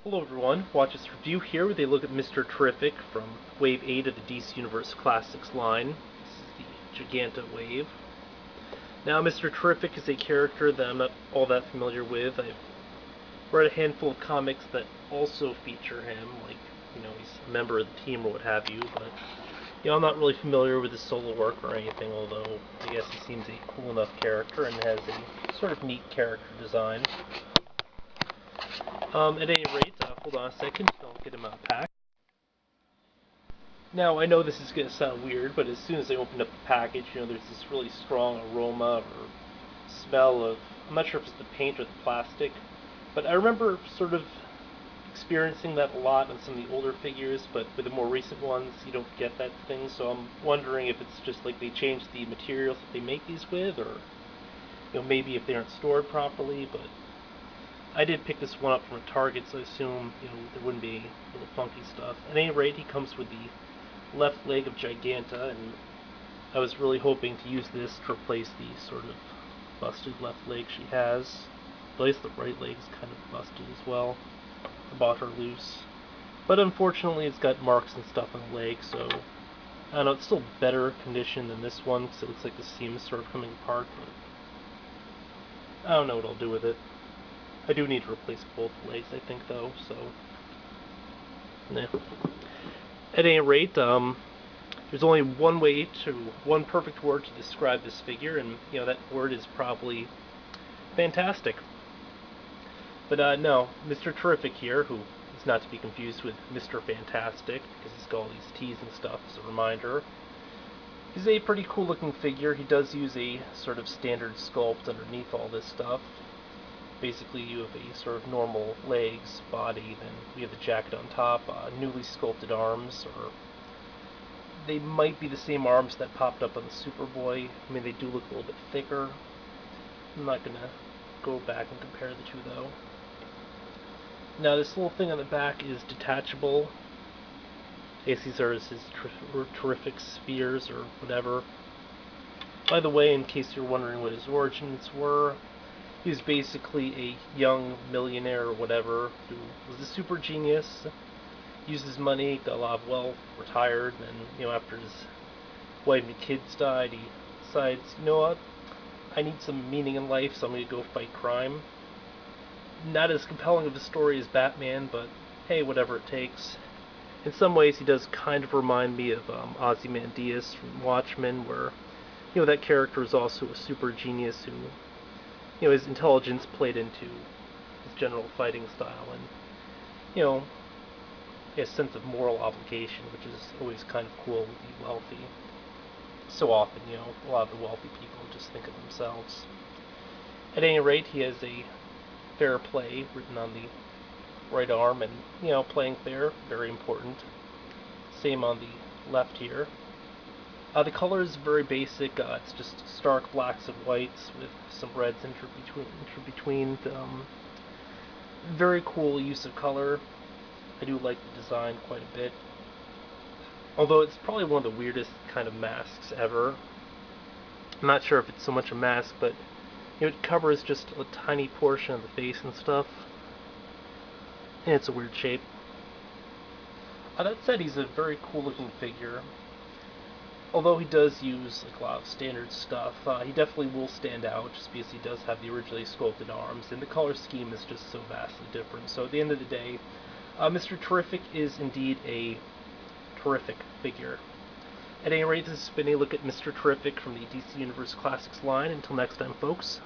Hello everyone, watch this review here where they look at Mr. Terrific from Wave 8 of the DC Universe Classics line. This is the Giganta wave. Now Mr. Terrific is a character that I'm not all that familiar with. I've read a handful of comics that also feature him, like, he's a member of the team or what have you, but, I'm not really familiar with his solo work or anything, although I guess he seems a cool enough character and has a sort of neat character design. At any rate, hold on a second, I'll get him out of pack. Now, I know this is going to sound weird, but as soon as I opened up the package, there's this really strong aroma or smell of, I'm not sure if it's the paint or the plastic, but I remember sort of experiencing that a lot on some of the older figures, but with the more recent ones, you don't get that thing, so I'm wondering if it's just like they changed the materials that they make these with, or, maybe if they aren't stored properly, but I did pick this one up from a Target, so I assume, there wouldn't be little funky stuff. At any rate, he comes with the left leg of Giganta, and I was really hoping to use this to replace the sort of busted left leg she has. At least the right leg is kind of busted as well. I bought her loose. But unfortunately, it's got marks and stuff on the leg, so I don't know, it's still better condition than this one, because it looks like the seam is sort of coming apart, but I don't know what I'll do with it. I do need to replace both legs, I think, though, so nah. At any rate, there's only one perfect word to describe this figure, and, that word is probably fantastic. But, no, Mr. Terrific here, who is not to be confused with Mr. Fantastic, because he's got all these T's and stuff as a reminder. He's a pretty cool looking figure. He does use a sort of standard sculpt underneath all this stuff. Basically, you have a sort of normal legs, body, then we have the jacket on top, newly sculpted arms, or they might be the same arms that popped up on the Superboy. I mean, they do look a little bit thicker. I'm not going to go back and compare the two, though. Now, this little thing on the back is detachable. I guess these are his terrific spheres, or whatever. By the way, in case you're wondering what his origins were, he was basically a young millionaire or whatever who was a super genius, used his money, got a lot of wealth, retired, and after his wife and kids died, he decides, you know what, I need some meaning in life, so I'm going to go fight crime. Not as compelling of a story as Batman, but hey, whatever it takes. In some ways, he does kind of remind me of Ozymandias from Watchmen, where, that character is also a super genius who, his intelligence played into his general fighting style, and, a sense of moral obligation, which is always kind of cool with the wealthy. So often, a lot of the wealthy people just think of themselves. At any rate, he has a fair play written on the right arm, and, playing fair, very important. Same on the left here. The color is very basic. It's just stark blacks and whites with some reds interbetween. Very cool use of color. I do like the design quite a bit. Although it's probably one of the weirdest kind of masks ever. I'm not sure if it's so much a mask, but it covers just a tiny portion of the face and stuff. And it's a weird shape. That said, he's a very cool looking figure. Although he does use a lot of standard stuff, he definitely will stand out just because he does have the originally sculpted arms, and the color scheme is just so vastly different. So at the end of the day, Mr. Terrific is indeed a terrific figure. At any rate, this has been a look at Mr. Terrific from the DC Universe Classics line. Until next time, folks.